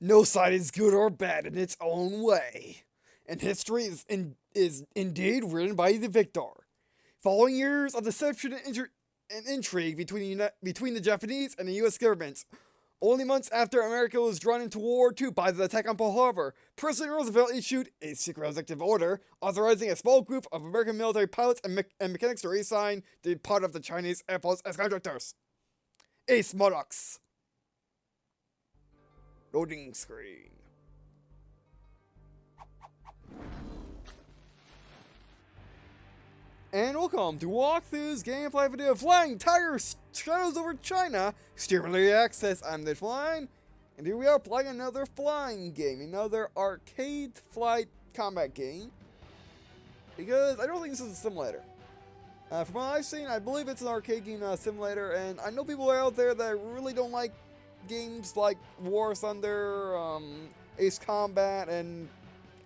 No side is good or bad in its own way, and history is indeed written by the victor. Following years of deception and intrigue between the Japanese and the U.S. governments, only months after America was drawn into World War II by the attack on Pearl Harbor, President Roosevelt issued a secret executive order authorizing a small group of American military pilots and mechanics to reassign to be part of the Chinese Air Force as contractors. Ace Modox. Loading screen. And welcome to Walkthrough's gameplay video of Flying Tigers Shadows over China, Steer Early Access. I'm the Flying, and here we are playing another flying game, another arcade flight combat game, because I don't think this is a simulator. From what I've seen, I believe it's an arcade game, not a simulator, and I know people are out there that really don't like games like War Thunder, Ace Combat, and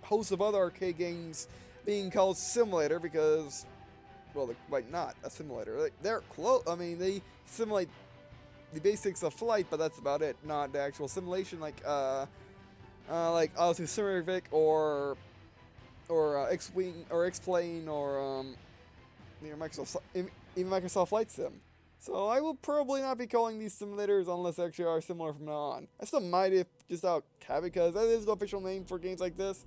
a host of other arcade games being called simulator because, well, they're like not a simulator. They're close. I mean, they simulate the basics of flight, but that's about it. Not the actual simulation, like Altitude Simulator Vic or X-Wing or X-Plane or even Microsoft Flight Sim. So I will probably not be calling these simulators unless they actually are similar from now on. I still might if just out because that is the official name for games like this.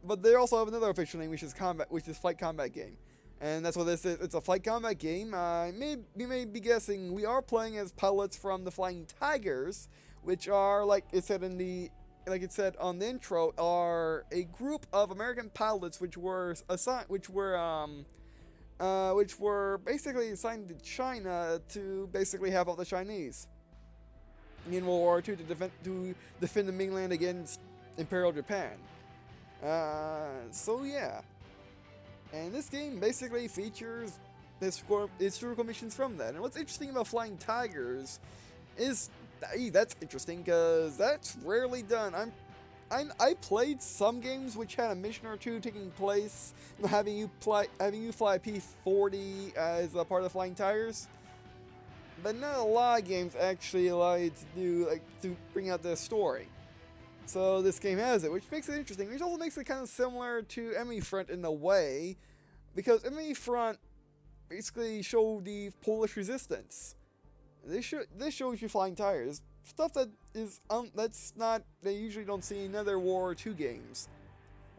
But they also have another official name, which is flight combat game, and that's what this is. It's a flight combat game. You may be guessing we are playing as pilots from the Flying Tigers, which are like it said on the intro, are a group of American pilots which were basically assigned to China to basically help out the Chinese in World War II to defend the mainland against Imperial Japan. So yeah, and this game basically features historical missions from that. And what's interesting about Flying Tigers is that's interesting because that's rarely done. I played some games which had a mission or two taking place, having you fly a P-40 as a part of the Flying Tigers, but not a lot of games actually allow you to bring out the story. So this game has it, which makes it interesting, which also makes it kind of similar to Enemy Front in a way, because Enemy Front basically showed the Polish resistance. This shows you Flying Tigers, stuff that is they usually don't see in other World War II games.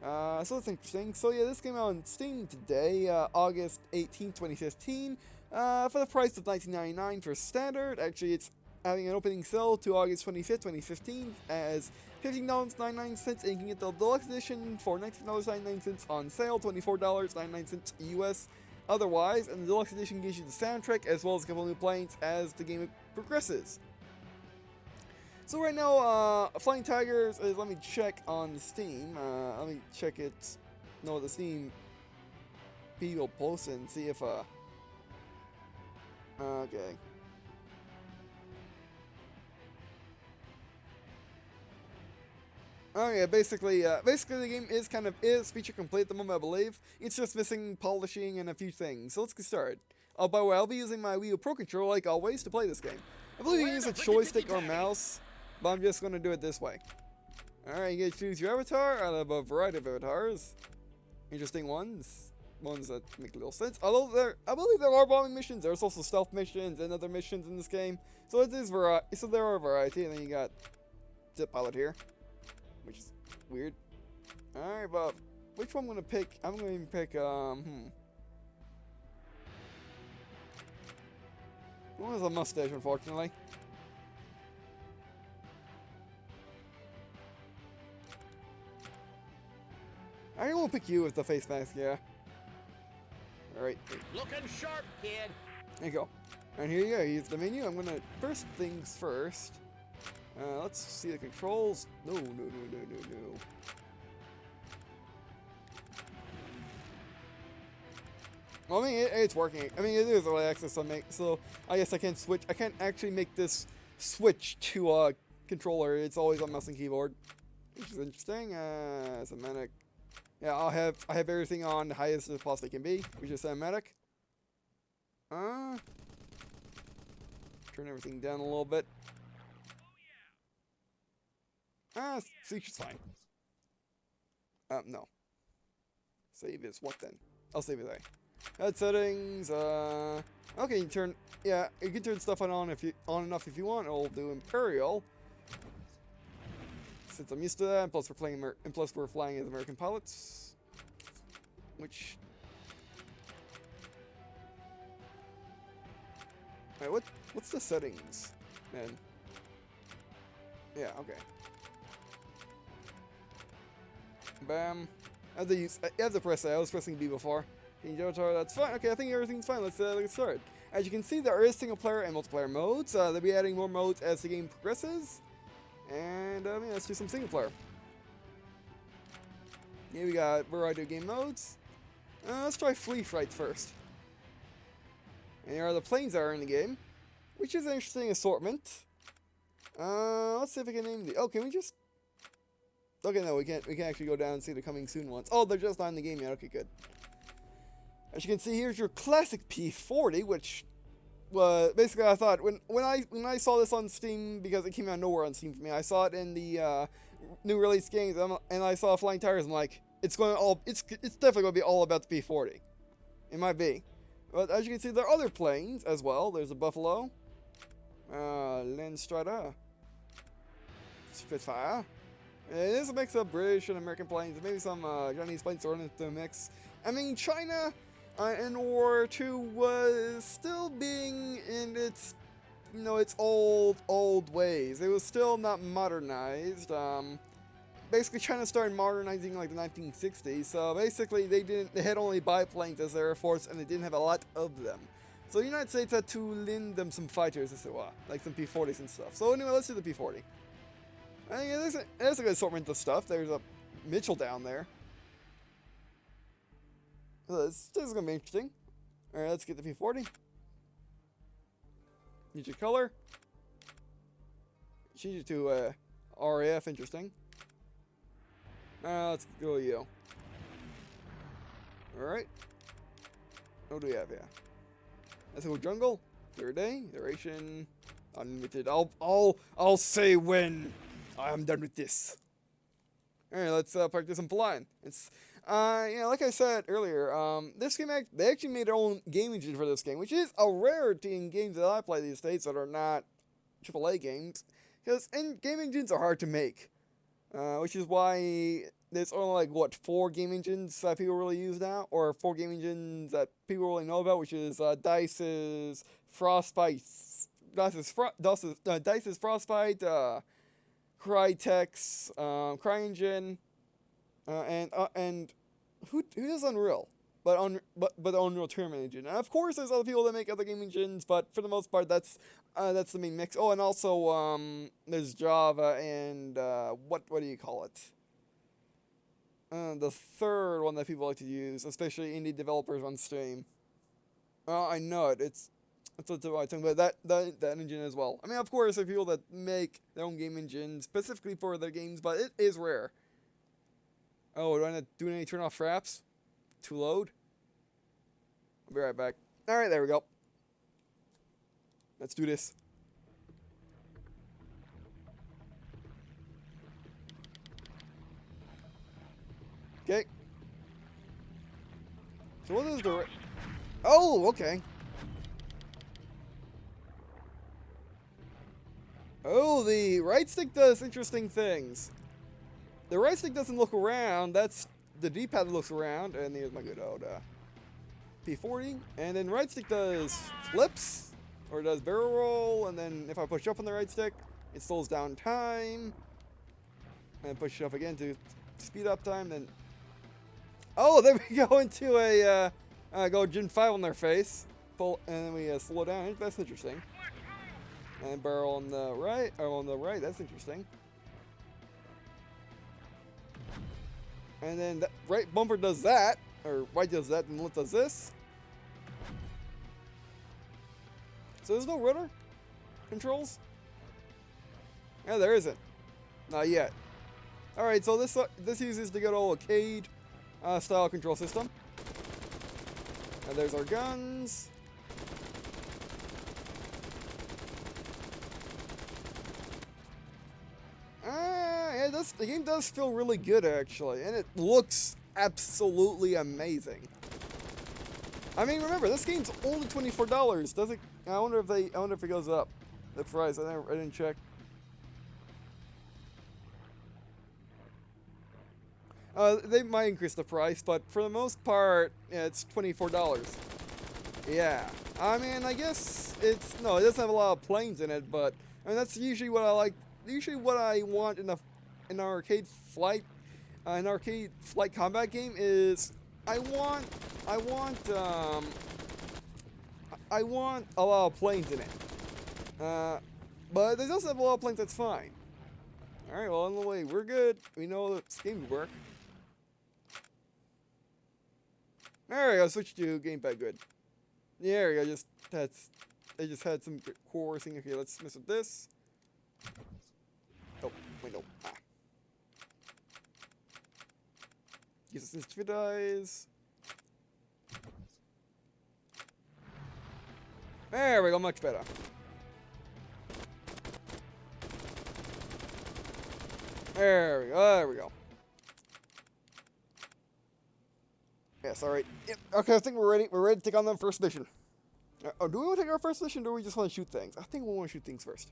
So that's interesting. So yeah, this came out on Steam today, August 18, 2015, for the price of $19.99 for standard. Actually, it's having an opening sale to August 25th, 2015 as $15.99, and you can get the deluxe edition for $19.99 on sale, $24.99 US otherwise, and the deluxe edition gives you the soundtrack as well as a couple new planes as the game progresses. So right now, Flying Tigers is, let me check on Steam, let me check the Steam people post and see if, okay. Oh yeah, basically the game is feature complete at the moment, I believe. It's just missing polishing and a few things. So let's get started. Oh, by the way, I'll be using my Wii U Pro Controller like always to play this game. I believe you can use a joystick or mouse, but I'm just going to do it this way. Alright, you get to choose your avatar out of a variety of avatars. Interesting ones that make little sense. Although I believe there are bombing missions. There's also stealth missions and other missions in this game. So there are a variety, and then you got Zip Pilot here, which is weird. Alright, but which one I'm gonna pick? I'm gonna even pick, one has a mustache, unfortunately. I won't pick you with the face mask, yeah. Alright. Looking sharp, kid. There you go. And here you go, here's the menu. I'm gonna, first things first. Let's see the controls. No. Well, I mean, it's working. I mean, it is early access, so I guess I can't switch. I can't actually make this switch to a controller. It's always on mouse and keyboard, which is interesting. Cinematic. Yeah, I have everything on the highest as possibly can be, which is cinematic. Turn everything down a little bit. Siege is fine. No. Save is what then? I'll save it there. Head settings, okay, you can turn stuff on enough if you want. I'll do Imperial. Since I'm used to that, plus we're flying as American pilots. Which... Alright, what's the settings, man? Yeah, okay. Bam. I have to press A. I was pressing B before. That's fine. Okay, I think everything's fine. Let's get started. As you can see, there is single player and multiplayer modes. They'll be adding more modes as the game progresses. And yeah, let's do some single player. Here we got a variety of game modes. Let's try Flea Fright first. And here are the planes that are in the game, which is an interesting assortment. Let's see if we can name the. Oh, can we just? Okay, no, we can't. We can actually go down and see the coming soon ones. Oh, they're just not in the game yet. Okay, good. As you can see, here's your classic P40, which was basically I thought when I saw this on Steam, because it came out of nowhere on Steam for me. I saw it in the new release games, and I saw Flying Tigers. I'm like, it's definitely going to be all about the P40. It might be, but as you can see, there are other planes as well. There's a Buffalo, Landstrata, Spitfire. It is a mix of British and American planes, and maybe some Chinese planes thrown into the mix. I mean, China in World War II was still being in its, its old ways. It was still not modernized. Basically, China started modernizing in like the 1960s. So basically, they had only biplanes as their air force, and they didn't have a lot of them. So the United States had to lend them some fighters, like some P-40s and stuff. So anyway, let's do the P-40. I mean, there's a good assortment of stuff. There's a Mitchell down there. So this is going to be interesting. Alright, let's get the P-40. Need your color. Change it to RAF, interesting. Let's go with you. Alright. What do we have here? Let's go jungle. Third day. Duration. Unlimited. I'll say when I'm done with this. Alright, let's practice some flying. It's like I said earlier, this game they actually made their own game engine for this game, which is a rarity in games that I play these days that are not AAA games, because game engines are hard to make, which is why there's only like 4 game engines that people really use now, or 4 game engines that people really know about, which is Dice's Frostbite, Dice's Frostbite, Crytek's CryEngine, and who does Unreal? But the Unreal Tournament engine. And of course, there's other people that make other game engines, but for the most part, that's the main mix. Oh, and also there's Java and what do you call it? The third one that people like to use, especially indie developers on Steam. I know it. It's what I'm talking about. That engine as well. I mean, of course, there are people that make their own game engine specifically for their games, but it is rare. Oh, do I not do any turn off fraps to load? I'll be right back. Alright, there we go. Let's do this. Okay. So what is the... Oh, okay. Oh, the right stick does interesting things. The right stick doesn't look around, that's the D-pad that looks around, and here's my good old P40. And then right stick does flips, or does barrel roll, and then if I push up on the right stick, it slows down time. And push it up again to speed up time, then... Oh, then we go into a, go Gen 5 on their face, pull, and then we slow down. That's interesting. And barrel on the right, that's interesting. And then that right bumper does that, or right does that, and left does this. So there's no rudder controls? Yeah, there isn't. Not yet. Alright, so this uses the good old arcade style control system. And there's our guns. Yeah, the game does feel really good actually, and it looks absolutely amazing. I mean, remember this game's only $24. Does it? I wonder if it goes up. The price. I didn't check. They might increase the price, but for the most part, yeah, it's $24. Yeah. I mean, I guess it doesn't have a lot of planes in it, but I mean that's usually what I like. Usually, what I want in an arcade flight combat game is I want a lot of planes in it. But there's also have a lot of planes. That's fine. All right. Well, on the way, we're good. We know this games work. There we go. Switch to gamepad. Good. There we go. I just had some core thing. Okay, let's mess with this. Oh, wait, no. Ah. Use the sensitivity dies. There we go, much better. There we go. Yes, alright. Yep. Okay, I think we're ready. We're ready to take on the first mission. Oh, do we want to take our first mission, or do we just want to shoot things? I think we want to shoot things first.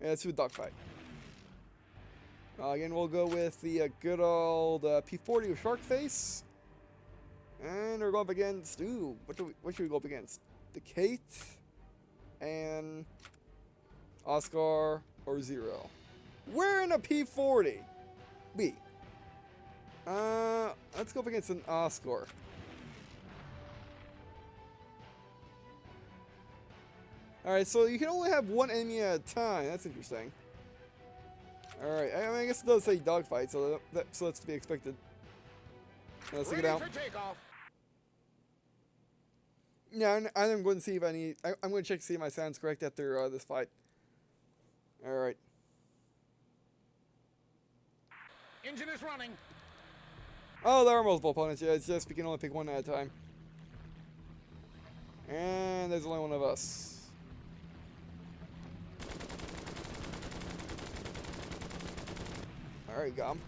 Yeah, let's do a dogfight. Again, we'll go with the good old P40 with Shark Face. And we're going up against... Ooh, what should we go up against? The Kate and Oscar or Zero. We're in a P40. B. Let's go up against an Oscar. Alright, so you can only have one enemy at a time. That's interesting. Alright, I mean, I guess it does say dogfight, so that's to be expected. Let's take it out. Yeah, I'm going to see if I need... I'm going to check to see if my sound's correct after this fight. Alright. Engine is running. Oh, there are multiple opponents. Yeah, it's just we can only pick one at a time. And there's only one of us. Alright, got him.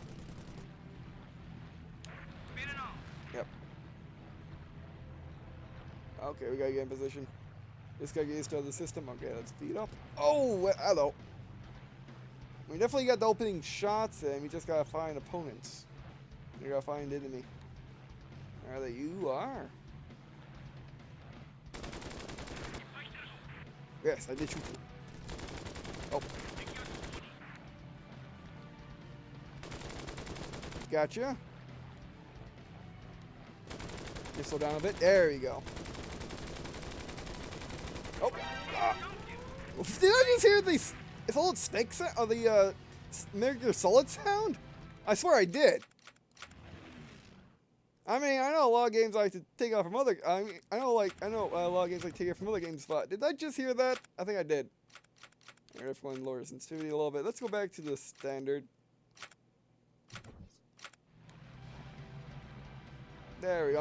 Yep. Okay, we gotta get in position. This guy gets to the system. Okay, let's speed up. Oh, hello. We definitely got the opening shots in. We just gotta find opponents. We gotta find enemy. There you are. Yes, I did shoot you. Oh. Gotcha. Just slow down a bit. There you go. Oh. Ah. Did I just hear the solid snake sound? Or the Metal Gear Solid sound? I swear I did. I mean, I know a lot of games like to take off from other. I know a lot of games like to take it from other games. But did I just hear that? I think I did. Alright, if we're going to lower sensitivity a little bit. Let's go back to the standard. There we go.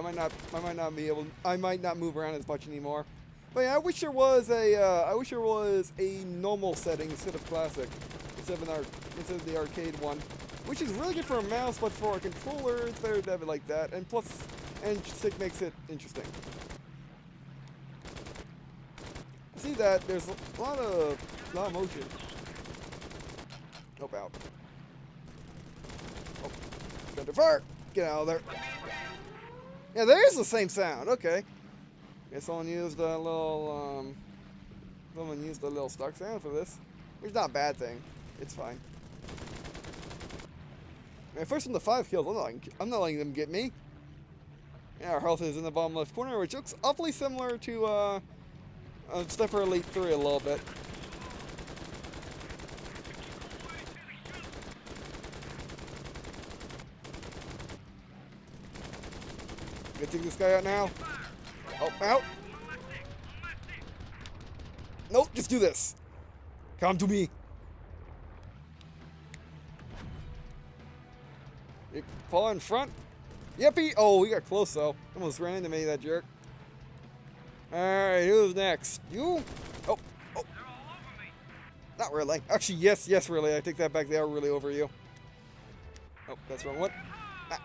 I might not move around as much anymore. But yeah, I wish there was a normal setting instead of classic, instead of the arcade one, which is really good for a mouse, but for a controller, it's better to have it like that. And plus, stick makes it interesting. See that there's a lot of motion. Help out. Oh, got fire! Get out of there. Yeah, there's the same sound. Okay. Guess someone used a little stock sound for this. Which is not a bad thing. It's fine. Man, first from the 5 kills, I'm not letting them get me. Yeah, our health is in the bottom left corner, which looks awfully similar to Stepper Elite 3 a little bit. Gonna take this guy out now. Oh, out. Nope, just do this. Come to me. You fall in front. Yippee! Oh, we got close though. Almost ran into me, that jerk. Alright, who's next? You? Oh. No, Not really. Actually, yes, really. I take that back. They are really over you. Oh, that's the wrong one. Ah.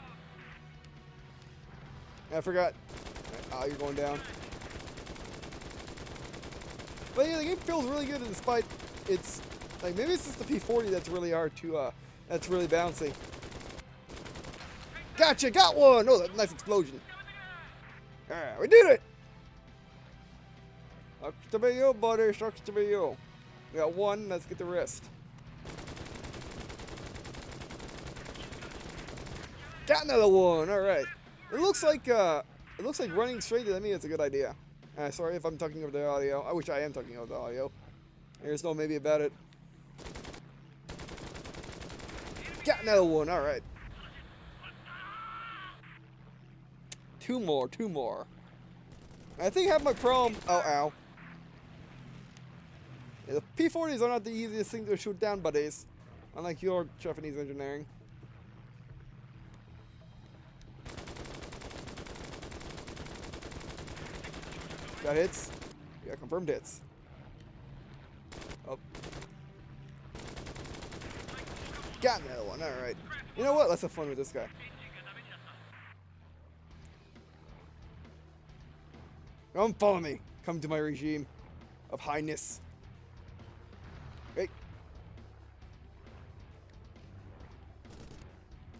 I forgot. Oh, you're going down. But yeah, the game feels really good despite it's like maybe it's just the P40 that's really hard to that's really bouncy. Gotcha, got one! Oh, that's a nice explosion. Alright, we did it! Sucks to be you, buddy, sucks to be you. We got one, let's get the rest. Got another one, alright. It looks like running straight to me is a good idea. Sorry if I'm talking over the audio. I wish I am talking over the audio. There's no maybe about it. Got another one, alright. Two more. I think I have my problem. Oh, ow. Yeah, the P40s are not the easiest thing to shoot down, buddies. Unlike your Japanese engineering. Got hits. Yeah, confirmed hits. Oh. Got another one, alright. You know what? Let's have fun with this guy. Come follow me. Come to my regime of highness. Hey.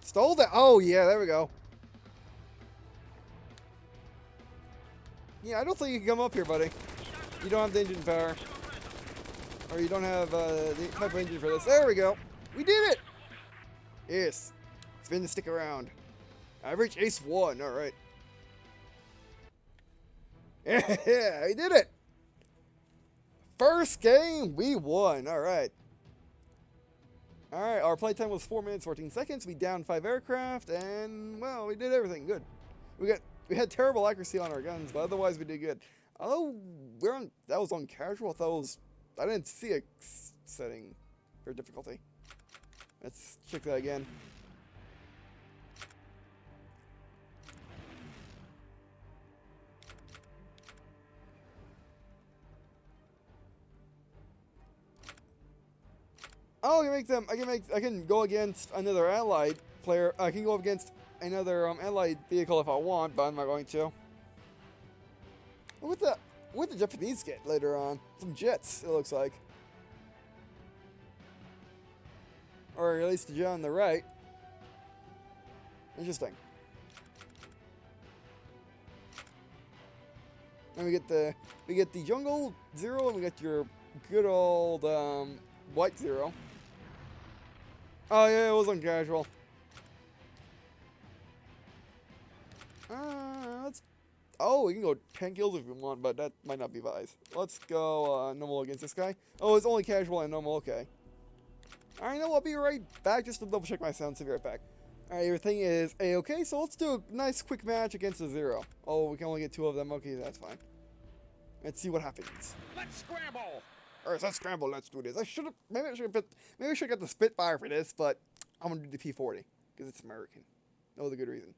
Stole that. Oh, yeah, there we go. Yeah, I don't think you can come up here, buddy. You don't have the engine power. Or you don't have the type of engine for this. There we go. We did it! Yes. Spin the stick around. Average ace 1. Alright. Yeah, we did it! First game, we won. Alright. Alright, our playtime was 4 minutes, 14 seconds. We downed 5 aircraft, and, well, we did everything good. We had terrible accuracy on our guns, but otherwise we did good. Although, that was on casual. I didn't see a setting for difficulty. Let's check that again. Oh, I can go against another allied player. I can go against another allied vehicle if I want, but I'm not going to. What the Japanese get later on? Some jets, it looks like. Or at least the jet on the right. Interesting. And we get the jungle 0, and we get your good old white 0. Oh yeah, it was on casual. Oh, we can go 10 kills if we want, but that might not be wise. Let's go normal against this guy. Oh, it's only casual and normal, okay. Alright, no, I'll be right back just to double check my sounds. I'll be right back. Alright, everything is A-okay, so let's do a nice quick match against a 0. Oh, we can only get 2 of them, okay, that's fine. Let's see what happens. Let's scramble! Alright, let's scramble, let's do this. Maybe I should have got the Spitfire for this, but I'm gonna do the P40, because it's American. No other good reason.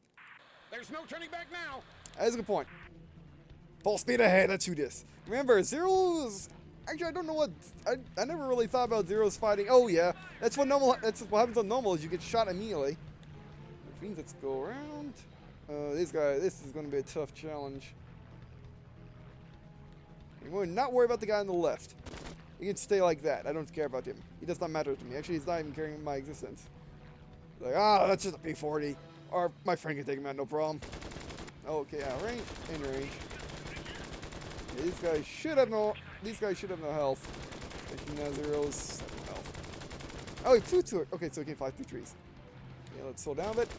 There's no turning back now. That's a good point. Full speed ahead, let's do this. Remember, zeros... Actually, I don't know what... I never really thought about zeros fighting. Oh, yeah. That's what happens on normal, is you get shot immediately. Which means let's go around. This is going to be a tough challenge. We're not worried about the guy on the left. He can stay like that. I don't care about him. He does not matter to me. Actually, he's not even caring my existence. Like, that's just a P40. Or my friend can take him out, no problem. Okay, out range, in range. Yeah, these guys should have no health. Making now zeros, no health. Oh, he flew to it. Okay, so he can fly through trees. Yeah, let's slow down a bit.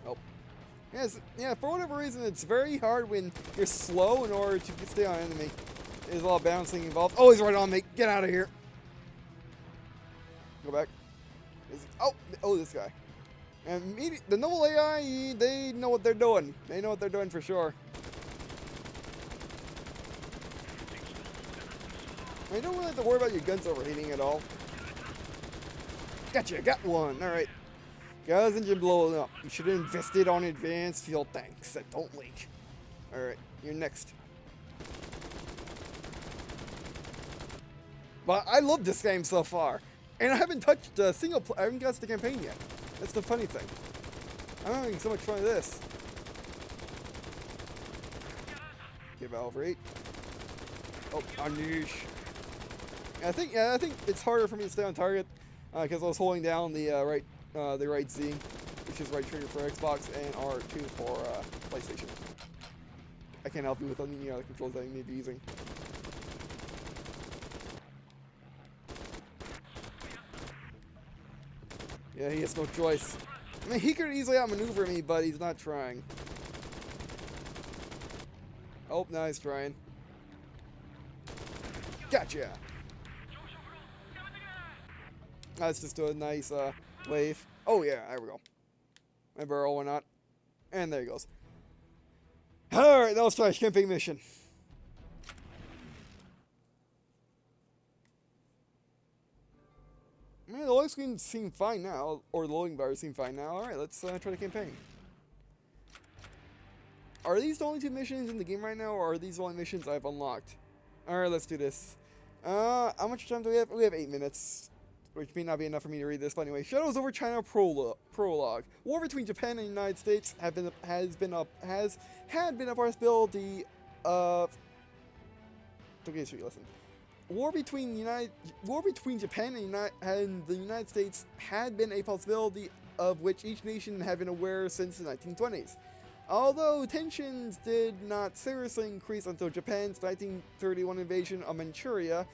Oh. Yes, yeah, for whatever reason, it's very hard when you're slow in order to stay on enemy. There's a lot of bouncing involved. Oh, he's right on me. Get out of here. Go back. Oh, this guy. And the normal AI, they know what they're doing. They know what they're doing for sure. You don't really have to worry about your guns overheating at all. Gotcha, got one. Alright. Guys, engine blowing up. You should have invested on advanced fuel tanks that don't leak. Alright, you're next. But I love this game so far. And I haven't touched the I haven't got to the campaign yet. That's the funny thing. I'm having so much fun with this. Give over 8. Oh, unleash. I think it's harder for me to stay on target because I was holding down the right Z, which is right trigger for Xbox, and R2 for PlayStation. I can't help you with any other controls that you may be using. Yeah, he has no choice. I mean, he could easily outmaneuver me, but he's not trying. Oh, now he's trying. Gotcha! Let's just do a nice wave. Oh yeah, there we go. My barrel went out. And there he goes. Alright, that was try camping mission. I mean, the loading screen seemed fine now, or the loading bars seem fine now. Alright, let's try the campaign. Are these the only 2 missions in the game right now, or are these the only missions I've unlocked? Alright, let's do this. How much time do we have? We have 8 minutes, which may not be enough for me to read this, but anyway. Shadows over China Prologue. War between Japan and the United States had been a possibility of... Okay, so listen. War between Japan and the United States had been a possibility of which each nation had been aware since the 1920s. Although tensions did not seriously increase until Japan's 1931 invasion of Manchuria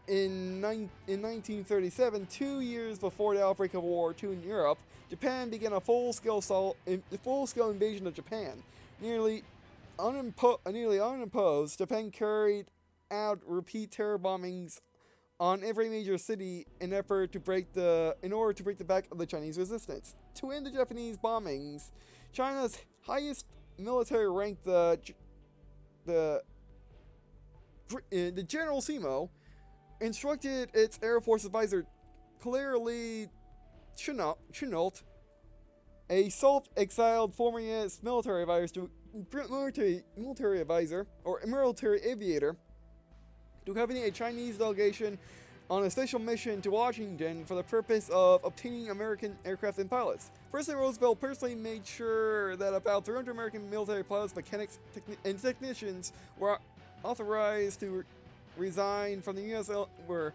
in 1937, 2 years before the outbreak of World War II in Europe, Japan began a full-scale invasion of Japan. Nearly unopposed, Japan carried out repeat terror bombings on every major city in order to break the back of the Chinese resistance. To end the Japanese bombings, China's highest military rank, the General Simo, instructed its Air Force advisor, clearly Chennault, a self-exiled former U.S. military aviator, to accompany a Chinese delegation on a special mission to Washington for the purpose of obtaining American aircraft and pilots. President Roosevelt personally made sure that about 300 American military pilots, mechanics, and technicians were authorized to resign from the U.S. were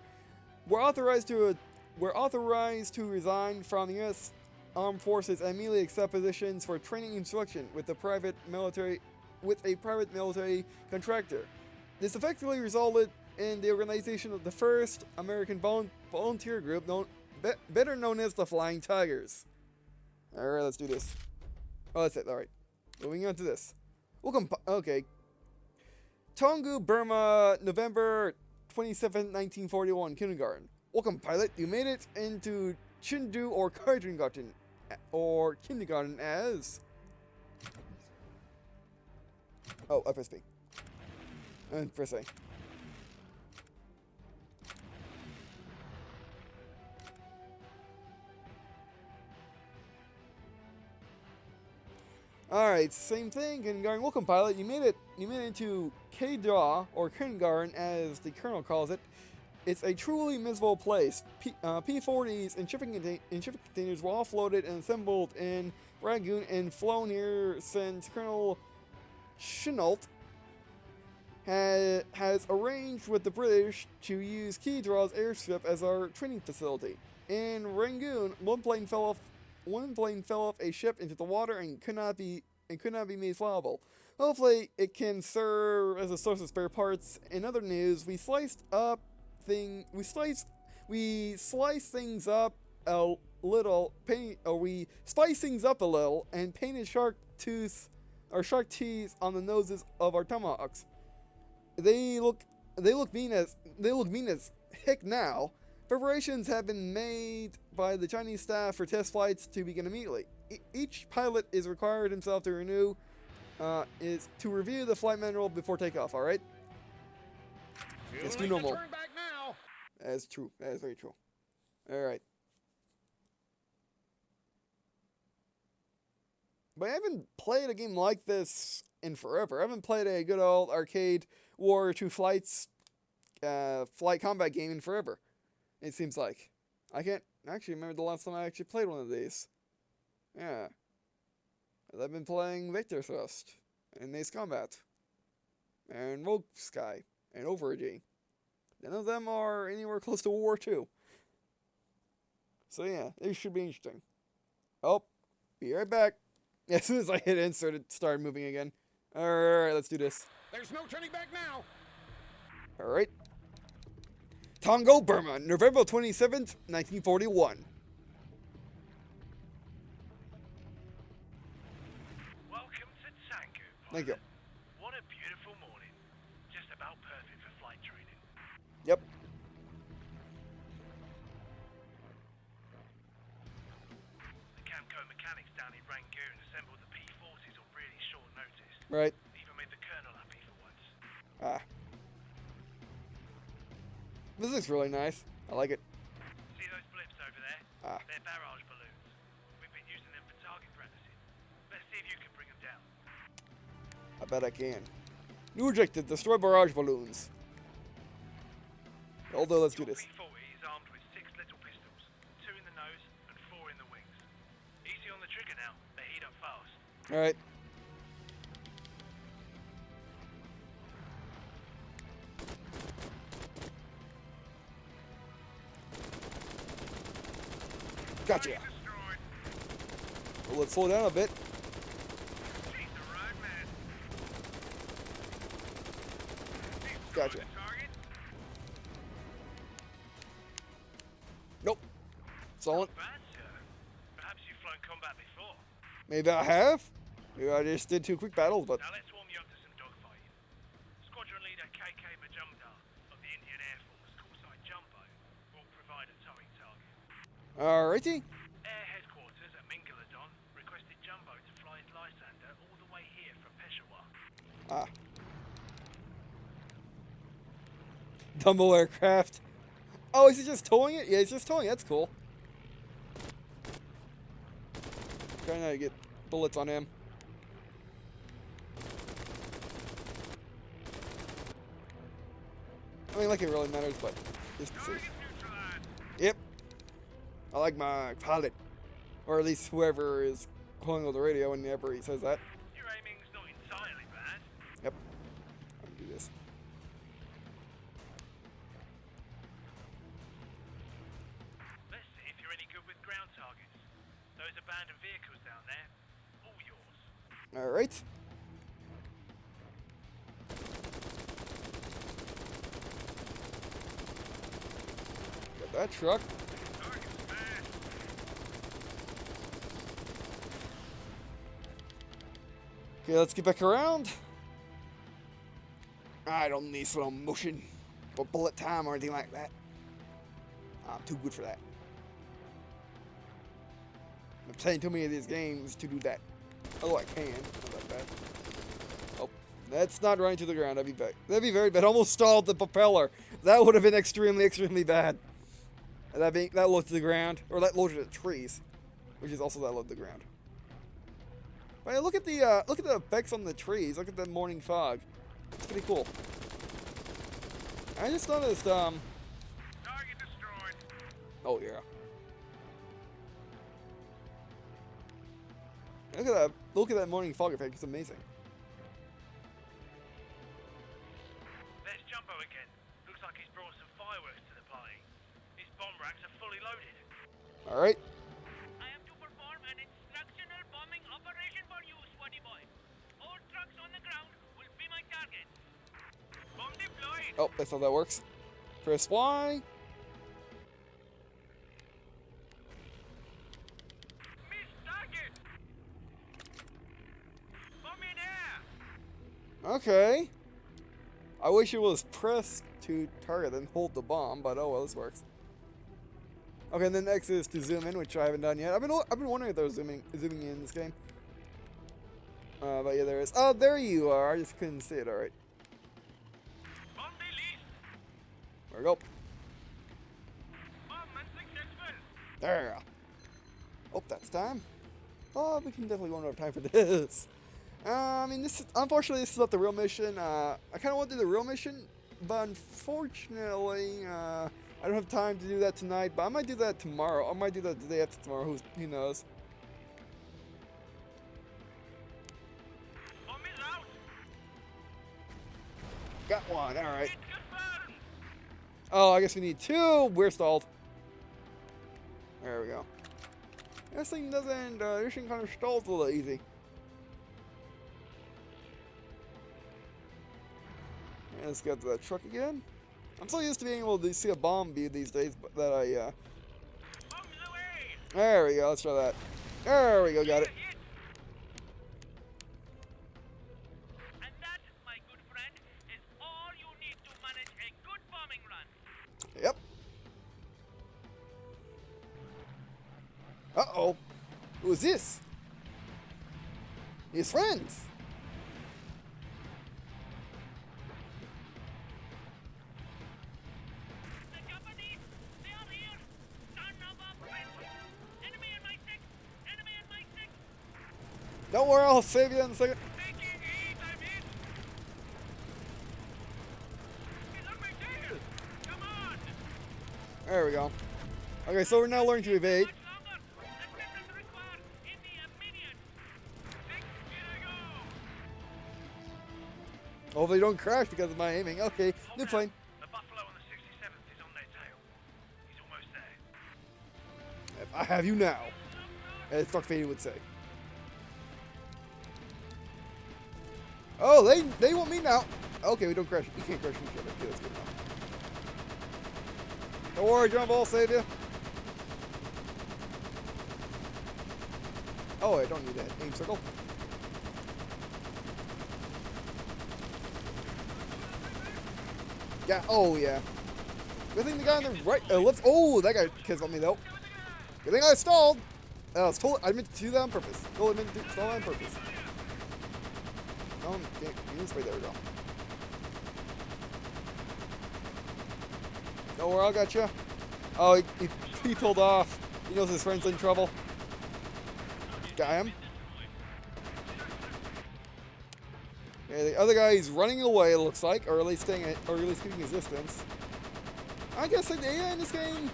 authorized to resign from the U.S. Armed Forces and immediately accept positions for training and instruction with a private military contractor. This effectively resulted in the organization of the first American volunteer group, better known as the Flying Tigers. Alright, let's do this. Oh, that's it. Alright. Moving on to this. Okay. Tonggu, Burma, November 27, 1941, kindergarten. Welcome, pilot. You made it into Chindu or kindergarten as... Oh, FSP. And press A. Alright, same thing. Kindergarten. Welcome, pilot. You made it into K-Daw, or kindergarten, as the colonel calls it. It's a truly miserable place. P-40s and shipping containers were offloaded and assembled in Rangoon and flown here since Colonel Chennault has arranged with the British to use K-Daw's airstrip as our training facility. In Rangoon, one plane fell off a ship into the water and could not be made flyable. Hopefully, it can serve as a source of spare parts. In other news, we sliced things up a little and painted shark teeth on the noses of our tomahawks. They look mean as heck now. Preparations have been made by the Chinese staff for test flights to begin immediately. Each pilot is required himself to review the flight manual before takeoff. All right. Let's do normal. That's true. That is very true. All right. But I haven't played a game like this in forever. I haven't played a good old arcade War 2 Flights flight combat game in forever. It seems like. I can't actually remember the last time I actually played one of these. Yeah. I've been playing Vector Thrust, and Ace Combat, and Rogue Sky, and Overgy. None of them are anywhere close to World War II. So yeah, this should be interesting. Oh, be right back. As soon as I hit insert, it started moving again. Alright, let's do this. There's no turning back now. Alright. Tongo, Burma, November 27th, 1941. Welcome to Tango, Thank you. What a beautiful morning. Just about perfect for flight training. Yep. The Camco mechanics down in Rangoon assembled the P-40s on really short notice. Right. Even made the colonel happy for once. Ah. This looks really nice. I like it. See those blips over there? Ah. They're barrage balloons. We've been using them for target practicing. Let's see if you can bring them down. I bet I can. New objective, destroy barrage balloons. Although, let's do Your this. P-40 is armed with 6 little pistols, 2 in the nose and 4 in the wings. Easy on the trigger now. They heat up fast. Alright. Gotcha. Destroyed. Well, let's slow down a bit. She's the road man. Gotcha. Target. Nope. Solid. Bad, sir. Perhaps you've flown combat before. Maybe I have. Maybe I just did 2 quick battles, but Now let's warm you up to some dogfighting. Squadron leader KK Majumdar of the Indian Air Force, callsign Jumbo, will provide a towing target. alrighty. Air headquarters at Mingaladon requested Jumbo to fly his Lysander all the way here from Peshawar. Ah. Dumbo aircraft. Oh, is he just towing it? Yeah, he's just towing it. That's cool. Trying not to get bullets on him. I mean, like it really matters, but just to see. Target neutralized. Yep. I like my pilot. Or at least whoever is calling on the radio whenever he says that. Your aiming's not entirely bad. Yep. I'm gonna do this. Let's see if you're any good with ground targets. Those abandoned vehicles down there, all yours. Alright. Got that truck. Target smashed. Okay, let's get back around. I don't need slow motion or bullet time or anything like that. I'm too good for that. I'm playing too many of these games to do that. Oh, I can. Not that bad. Oh, that's not running to the ground. That'd be bad. That'd be very bad. Almost stalled the propeller. That would have been extremely, extremely bad. And that low to the ground, or that low to the trees, which is also that low to the ground. But yeah, look at the effects on the trees. Look at the morning fog. It's pretty cool. I just noticed. Target destroyed. Oh yeah. Look at that! Look at that morning fog effect. It's amazing. There's Jumbo again. Looks like he's brought some fireworks to the party. His bomb racks are fully loaded. All right. I am to perform an instructional bombing operation for you, Swaddy boy. All trucks on the ground will be my target. Bomb deployed. Oh, that's how that works. Press Y. Missed target. Bomb in air. Okay. I wish it was press to target and hold the bomb, but oh well, this works. Okay, and then X is to zoom in, which I haven't done yet. I've been wondering if there was zooming in this game. But yeah, there is. Oh, there you are. I just couldn't see it. All right. Bomb released. There we go. Bomb unsuccessful. There. Oh, that's time. Oh, we can definitely go over time for this. I mean, unfortunately, this is not the real mission. I kind of want to do the real mission, but unfortunately, I don't have time to do that tonight. But I might do that tomorrow. I might do that the day after tomorrow. Who knows? Bomb is out. Got one. All right. It's confirmed. Oh, I guess we need two. We're stalled. There we go. This thing doesn't. This thing kind of stalls a little easy. Let's get to that truck again. I'm so used to being able to see a bomb view these days, but that Bombs away. there we go. Let's try that. There we go. Got it. Hit. And that, my good friend, is all you need to manage a good bombing run. Yep. Uh-oh. Who's this? His friends. The Japanese, they are here. Son of a bitch. Enemy in my six. Enemy in my six. Don't worry, I'll save you in a second. Taking heat. I'm hit. He's on my tail. Come on. There we go. Okay, so we're now learning to evade. Much longer. Assistance required in the immediate. 6 to go. Hopefully, don't crash because of my aiming. Okay, new Hold plane. out. The buffalo on the 67th is on their tail. He's almost there. I have you now, as Dogfight would say. Oh, they want me now. Okay, we don't crash. You can't crash each other. Okay, that's good enough. Don't worry, Jumbo, I'll save you. Oh, I don't need that aim circle. Yeah. Oh, yeah. Good thing the guy on the right, left. Oh, that guy killed me though. Good thing I stalled. I meant to do that on purpose. Totally meant to stall that on purpose. Oh, damn, this way. There we go. Don't worry, I got you. Oh, he pulled off. He knows his friend's in trouble. Got him. Yeah, the other guy is running away. It looks like, or at least keeping his distance. I guess like the AI in this game,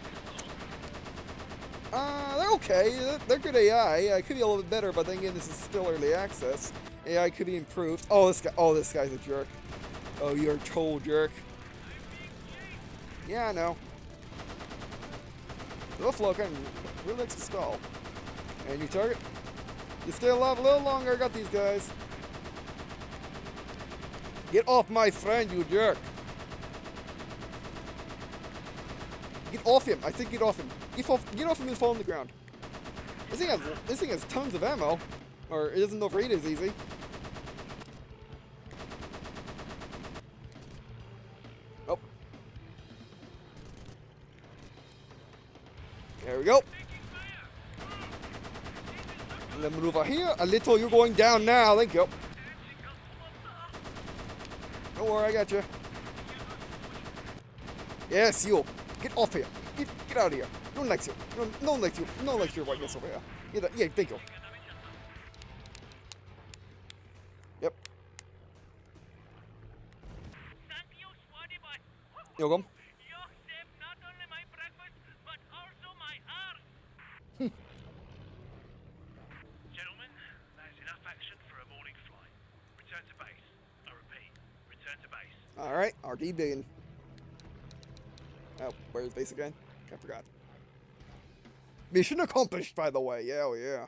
they're okay. They're good AI. It could be a little bit better, but then again, this is still early access. AI could be improved. Oh, this guy. Oh, this guy's a jerk. Oh, you're a total jerk. Yeah, I know. The Buffalo kind of really likes to stall. And you target. You stay alive a little longer. I got these guys. Get off my friend, you jerk. Get off him. I think get off him. Get off him and fall on the ground. This thing has tons of ammo. Or it doesn't overheat as easy. Oh. There we go. Let me move over here. A little, you're going down now. Thank you. Don't worry, I got you. Yes, you. Get off here. Get out of here. No one likes you. No one likes you. No one likes your whiteness over here. Yeah, thank you. Yep. Thank you, Swaddy boy. You're welcome. You saved not only my breakfast, but also my arse. Gentlemen, that is enough action for a morning flight. Return to base. I repeat, return to base. Alright, RD billion. Oh, where's base again? I forgot. Mission accomplished, by the way. Yeah, oh yeah.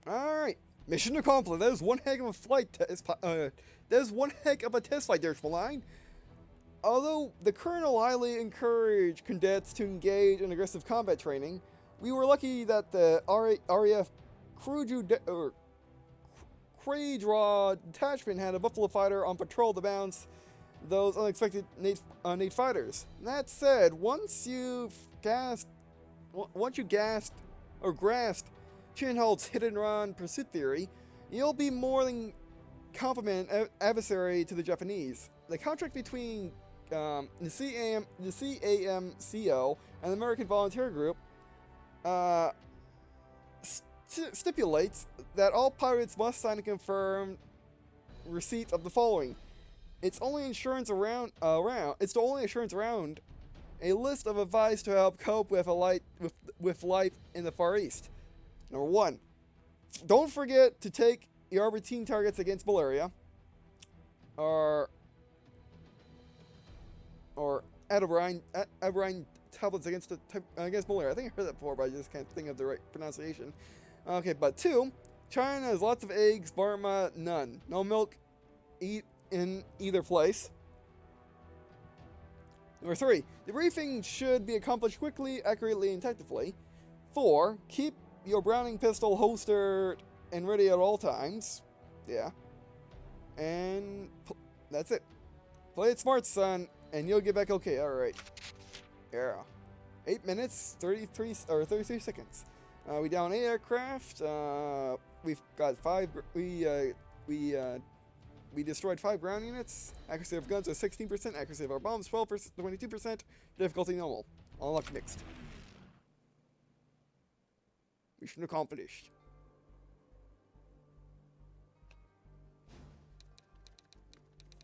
Alright. Mission accomplished. That was one heck of a flight test. That was one heck of a test flight there, Line. Although the Colonel highly encouraged cadets to engage in aggressive combat training, we were lucky that the RAF Cradraw detachment had a Buffalo fighter on patrol to bounce those unexpected Nate fighters. That said, once you grasped Chinholt's hit-and-run pursuit theory, you'll be more than competent adversary to the Japanese. The contract between the CAMCO and the American Volunteer Group stipulates that all pirates must sign a confirmed receipt of the following. It's the only insurance around a list of advice to help cope with life in the Far East. Number 1. Don't forget to take your routine targets against malaria. Or Adebrine tablets against malaria. I think I heard that before, but I just can't think of the right pronunciation. Okay, but 2, China has lots of eggs, Burma none. No milk in either place. Number 3, the briefing should be accomplished quickly, accurately, and tactfully. 4, keep your Browning pistol holstered and ready at all times. Yeah. And that's it. Play it smart, son, and you'll get back okay. Alright. Yeah. 8 minutes, 33 seconds. We down 8 aircraft. We've got 5. We destroyed 5 ground units. Accuracy of guns is 16%. Accuracy of our bombs 12%, 22%. Difficulty normal. Unlock mixed. Mission accomplished.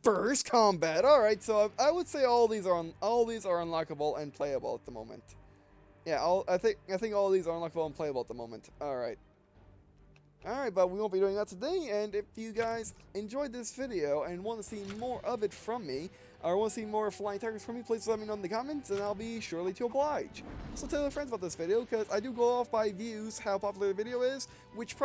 First combat. All right, so I would say all these are unlockable and playable at the moment. Yeah, I think all these are unlockable and playable at the moment. All right. Alright, but we won't be doing that today, and if you guys enjoyed this video and want to see more of it from me, or want to see more Flying Tigers from me, please let me know in the comments, and I'll be surely to oblige. Also tell your friends about this video, because I do go off by views, how popular the video is, which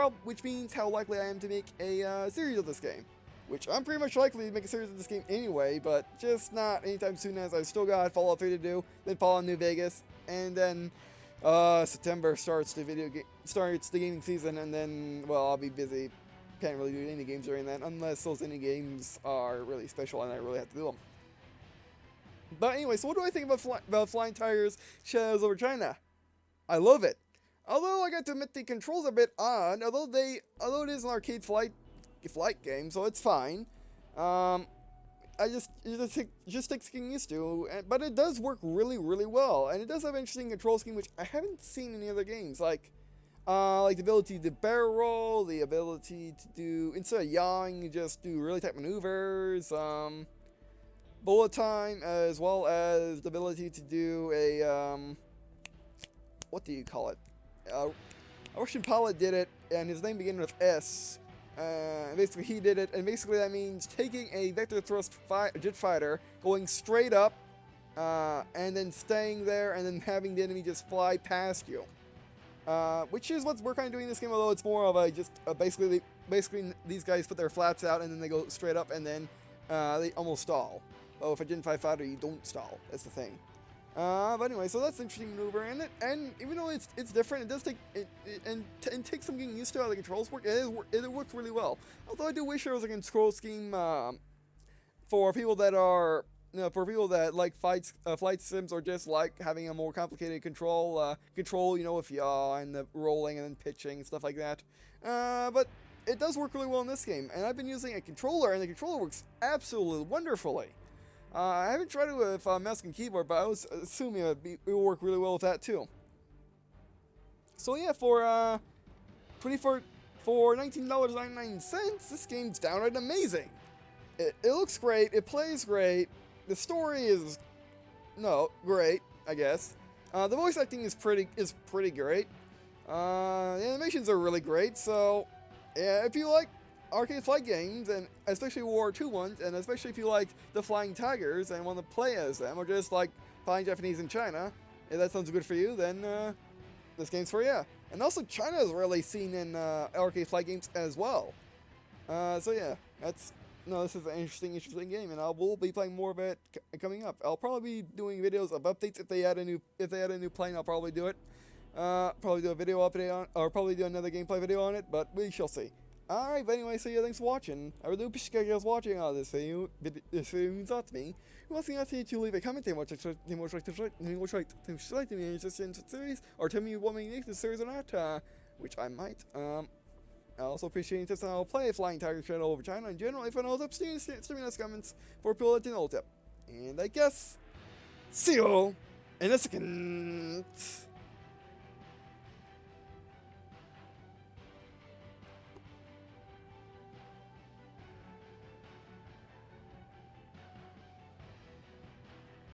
means how likely I am to make a series of this game. Which I'm pretty much likely to make a series of this game anyway, but just not anytime soon, as I've still got Fallout 3 to do, then Fallout New Vegas, and then September starts the gaming season, and then, well, I'll be busy. Can't really do any games during that, unless those indie games are really special and I really have to do them. But anyway, so what do I think about Flying Tigers Shadows over China? I love it. Although I got to admit the controls are a bit odd, although it is an arcade flight game, so it's fine. It just takes getting used to, but it does work really, really well, and it does have an interesting control scheme which I haven't seen in any other games, like the ability to barrel roll, the ability to do, instead of yawing, you just do really tight maneuvers, bullet time, as well as the ability to do a what do you call it? A Russian pilot did it, and his name began with S. Basically he did it, and basically that means taking a vector thrust jet fighter, going straight up, and then staying there, and then having the enemy just fly past you. Which is what we're kind of doing in this game, although it's more of a basically these guys put their flaps out, and then they go straight up, and then they almost stall. Oh, if a Gen 5 fighter, you don't stall. That's the thing. But anyway, so that's an interesting maneuver, and even though it's different, it does take and take some getting used to how the controls work. It works really well. Although I do wish there was a control scheme for people that are, like flight sims, or just like having a more complicated control, with yaw and the rolling and then pitching and stuff like that. But it does work really well in this game, and I've been using a controller, and the controller works absolutely wonderfully. I haven't tried it with mouse and keyboard, but I was assuming it would work really well with that too. So yeah, for $19.99, this game's downright amazing. It looks great, it plays great, the story is great, I guess. The voice acting is pretty great. The animations are really great. So yeah, if you like arcade flight games, and especially World War II ones, and especially if you like the Flying Tigers and want to play as them, or just like Flying Japanese in China, if that sounds good for you, then this game's for you. And also, China is really seen in arcade flight games as well. So yeah, this is an interesting game, and I will be playing more of it coming up. I'll probably be doing videos of updates. If they add a new plane, I'll probably do it. Probably do a video update on, or probably do another gameplay video on it, but we shall see. Alright, but anyway, so yeah, thanks for watching. I really appreciate you guys watching all this video. This means a lot to me. Who wants to leave a comment saying what you like to me in this series, or tell me what may make this series or not, which I might. I also appreciate tips on how to play Flying Tiger Shadow over China in general. If I know what's up, send me those comments for people that didn't know tip. And I guess, see you in a second.